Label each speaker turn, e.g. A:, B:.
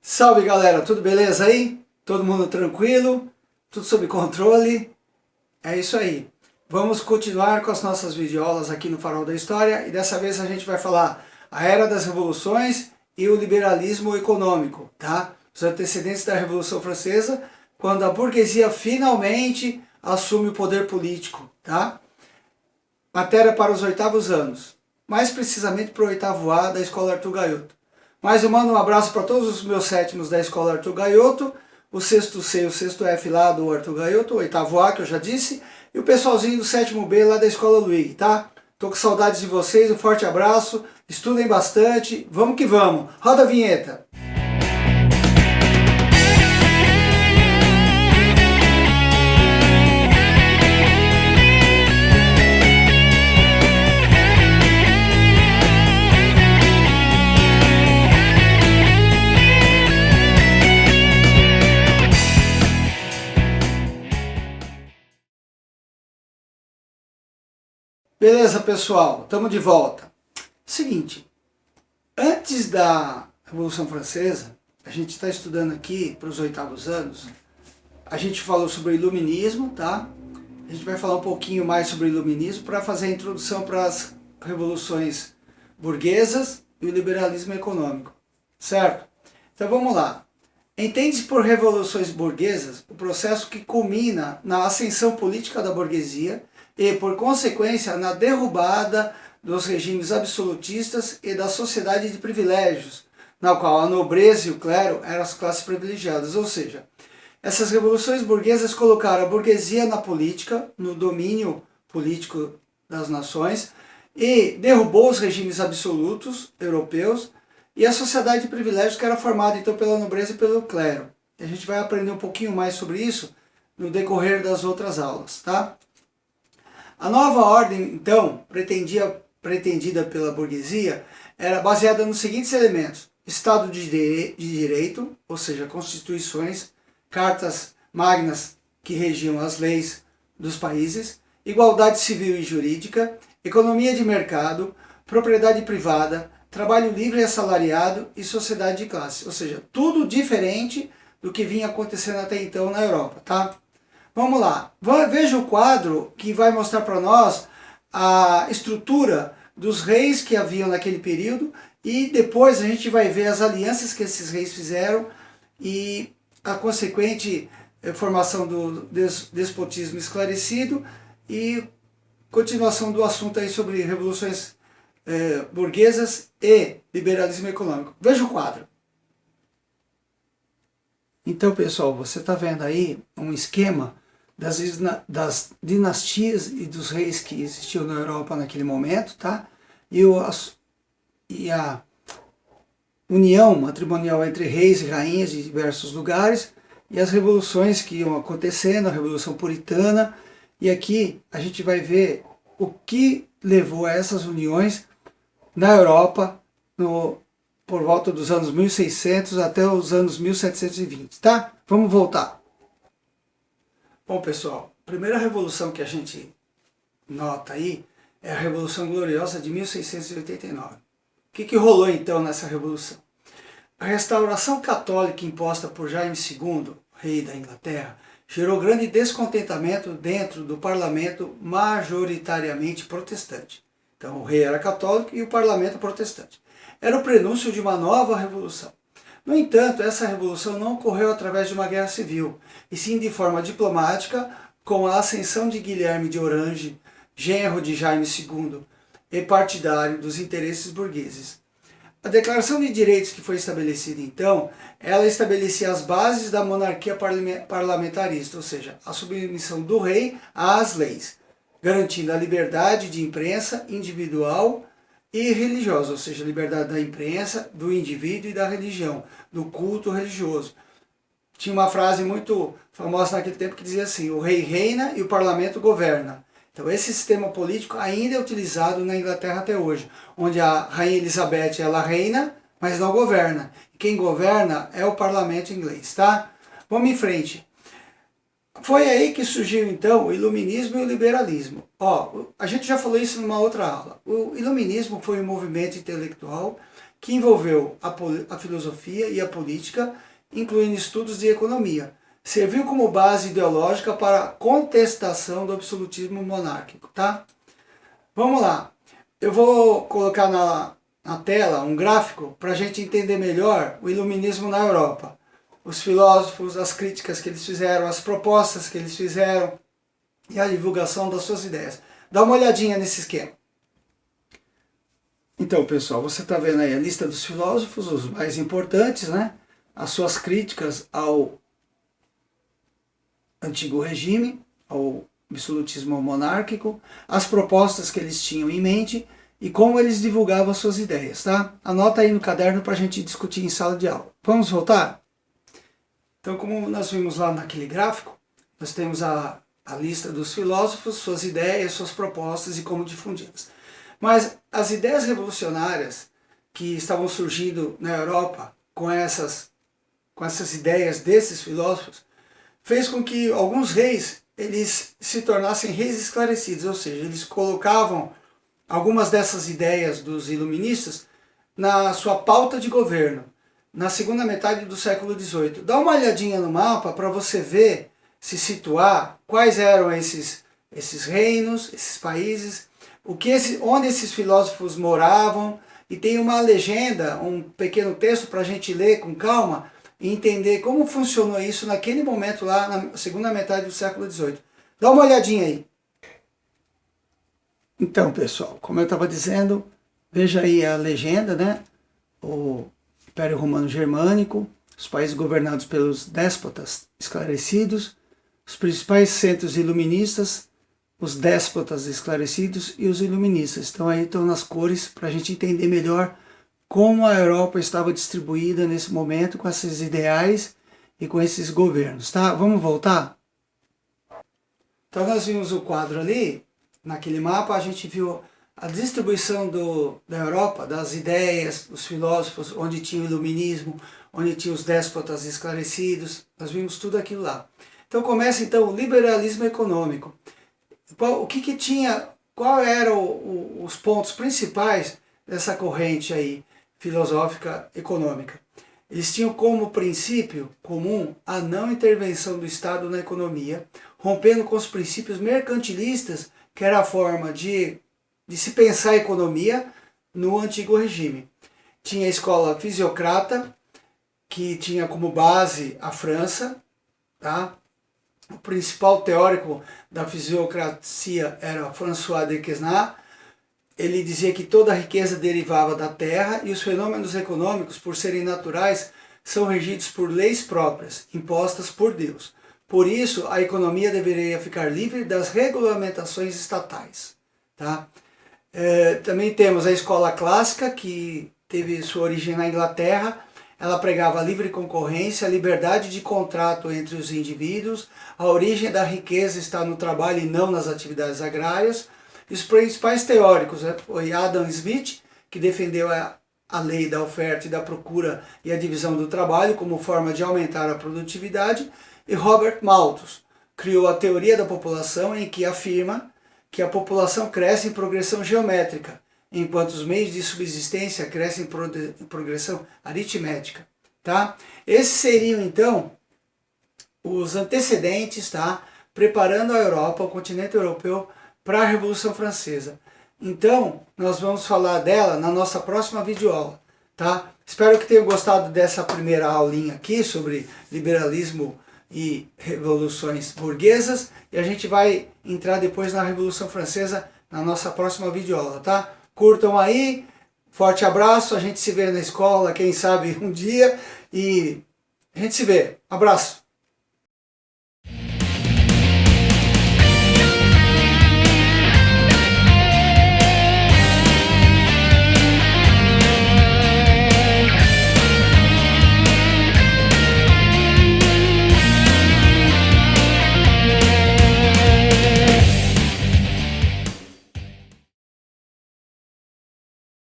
A: Salve galera, tudo beleza aí? Todo mundo tranquilo? Tudo sob controle? É isso aí. Vamos continuar com as nossas videoaulas aqui no Farol da História e dessa vez a gente vai falar a Era das Revoluções e o liberalismo econômico, tá? Os antecedentes da Revolução Francesa, quando a burguesia finalmente assume o poder político, tá? Matéria para os 8º anos, mais precisamente para o 8º A da Escola Arthur Gaioto. Mas eu mando um abraço para todos os meus sétimos da Escola Arthur Gaioto, o 6º C e o 6º F lá do Arthur Gaioto, o 8º A que eu já disse, e o pessoalzinho do 7º B lá da Escola Luig, tá? Tô com saudades de vocês, um forte abraço, estudem bastante, vamos que vamos, roda a vinheta! Beleza, pessoal, estamos de volta. Seguinte, antes da Revolução Francesa, a gente está estudando aqui para os 8º anos, a gente falou sobre o iluminismo, tá? A gente vai falar um pouquinho mais sobre o iluminismo para fazer a introdução para as revoluções burguesas e o liberalismo econômico, certo? Então vamos lá. Entende-se por revoluções burguesas o processo que culmina na ascensão política da burguesia e, por consequência, na derrubada dos regimes absolutistas e da sociedade de privilégios, na qual a nobreza e o clero eram as classes privilegiadas. Ou seja, essas revoluções burguesas colocaram a burguesia na política, no domínio político das nações, e derrubou os regimes absolutos europeus e a sociedade de privilégios que era formada então pela nobreza e pelo clero. A gente vai aprender um pouquinho mais sobre isso no decorrer das outras aulas, tá? A nova ordem, então, pretendida pela burguesia, era baseada nos seguintes elementos: Estado de Direito, ou seja, constituições, cartas magnas que regiam as leis dos países, igualdade civil e jurídica, economia de mercado, propriedade privada, trabalho livre e assalariado e sociedade de classe. Ou seja, tudo diferente do que vinha acontecendo até então na Europa, tá? Vamos lá, veja o quadro que vai mostrar para nós a estrutura dos reis que haviam naquele período e depois a gente vai ver as alianças que esses reis fizeram e a consequente formação do despotismo esclarecido e continuação do assunto aí sobre revoluções burguesas e liberalismo econômico. Veja o quadro. Então, pessoal, você está vendo aí um esquema das dinastias e dos reis que existiam na Europa naquele momento, tá? E a união matrimonial entre reis e rainhas de diversos lugares e as revoluções que iam acontecendo, a Revolução Puritana. E aqui a gente vai ver o que levou a essas uniões na Europa por volta dos anos 1600 até os anos 1720, tá? Vamos voltar. Bom, pessoal, a primeira revolução que a gente nota aí é a Revolução Gloriosa de 1689. O que rolou então nessa revolução? A restauração católica imposta por Jaime II, rei da Inglaterra, gerou grande descontentamento dentro do parlamento majoritariamente protestante. Então o rei era católico e o parlamento protestante. Era o prenúncio de uma nova revolução. No entanto, essa revolução não ocorreu através de uma guerra civil, e sim de forma diplomática, com a ascensão de Guilherme de Orange, genro de Jaime II, e partidário dos interesses burgueses. A Declaração de Direitos que foi estabelecida então, ela estabelecia as bases da monarquia parlamentarista, ou seja, a submissão do rei às leis, garantindo a liberdade de imprensa individual e religiosa, ou seja, a liberdade da imprensa, do indivíduo e da religião, do culto religioso. Tinha uma frase muito famosa naquele tempo que dizia assim: o rei reina e o parlamento governa. Então esse sistema político ainda é utilizado na Inglaterra até hoje, onde a rainha Elizabeth ela reina, mas não governa. E quem governa é o parlamento inglês, tá? Vamos em frente. Foi aí que surgiu então o iluminismo e o liberalismo. A gente já falou isso numa outra aula. O iluminismo foi um movimento intelectual que envolveu a filosofia e a política, incluindo estudos de economia. Serviu como base ideológica para a contestação do absolutismo monárquico, tá? Vamos lá. Eu vou colocar na tela um gráfico para a gente entender melhor o iluminismo na Europa. Os filósofos, as críticas que eles fizeram, as propostas que eles fizeram e a divulgação das suas ideias. Dá uma olhadinha nesse esquema. Então, pessoal, você está vendo aí a lista dos filósofos, os mais importantes, né? As suas críticas ao antigo regime, ao absolutismo monárquico, as propostas que eles tinham em mente e como eles divulgavam as suas ideias, tá? Anota aí no caderno para a gente discutir em sala de aula. Vamos voltar? Então, como nós vimos lá naquele gráfico, nós temos a lista dos filósofos, suas ideias, suas propostas e como difundi-las. Mas as ideias revolucionárias que estavam surgindo na Europa com essas ideias desses filósofos, fez com que alguns reis eles se tornassem reis esclarecidos, ou seja, eles colocavam algumas dessas ideias dos iluministas na sua pauta de governo, na segunda metade do século XVIII. Dá uma olhadinha no mapa para você ver, se situar, quais eram esses reinos, esses países, onde esses filósofos moravam, e tem uma legenda, um pequeno texto para a gente ler com calma, e entender como funcionou isso naquele momento lá na segunda metade do século XVIII. Dá uma olhadinha aí. Então, pessoal, como eu estava dizendo, veja aí a legenda, né? O Império Romano Germânico, os países governados pelos déspotas esclarecidos, os principais centros iluministas, os déspotas esclarecidos e os iluministas. Então aí estão nas cores para a gente entender melhor como a Europa estava distribuída nesse momento com esses ideais e com esses governos, tá? Vamos voltar? Então nós vimos o quadro ali, naquele mapa a gente viu a distribuição da Europa, das ideias, dos filósofos, onde tinha o iluminismo, onde tinha os déspotas esclarecidos, nós vimos tudo aquilo lá. Então começa então o liberalismo econômico. O que tinha, qual eram os pontos principais dessa corrente aí, filosófica econômica? Eles tinham como princípio comum a não intervenção do Estado na economia, rompendo com os princípios mercantilistas, que era a forma de se pensar a economia no antigo regime. Tinha a escola fisiocrata, que tinha como base a França, tá? O principal teórico da fisiocracia era François de Quesnay. Ele dizia que toda a riqueza derivava da terra e os fenômenos econômicos, por serem naturais, são regidos por leis próprias, impostas por Deus. Por isso, a economia deveria ficar livre das regulamentações estatais. Tá? Também temos a escola clássica, que teve sua origem na Inglaterra. Ela pregava a livre concorrência, a liberdade de contrato entre os indivíduos, a origem da riqueza está no trabalho e não nas atividades agrárias. E os principais teóricos foi Adam Smith, que defendeu a lei da oferta e da procura e a divisão do trabalho como forma de aumentar a produtividade, e Robert Malthus criou a teoria da população, em que afirma que a população cresce em progressão geométrica, enquanto os meios de subsistência crescem em progressão aritmética. Tá? Esses seriam, então, os antecedentes, tá? Preparando a Europa, o continente europeu, para a Revolução Francesa. Então, nós vamos falar dela na nossa próxima videoaula. Tá? Espero que tenham gostado dessa primeira aulinha aqui sobre liberalismo e revoluções burguesas. E a gente vai entrar depois na Revolução Francesa na nossa próxima videoaula, tá? Curtam aí, forte abraço, a gente se vê na escola, quem sabe um dia, e a gente se vê. Abraço!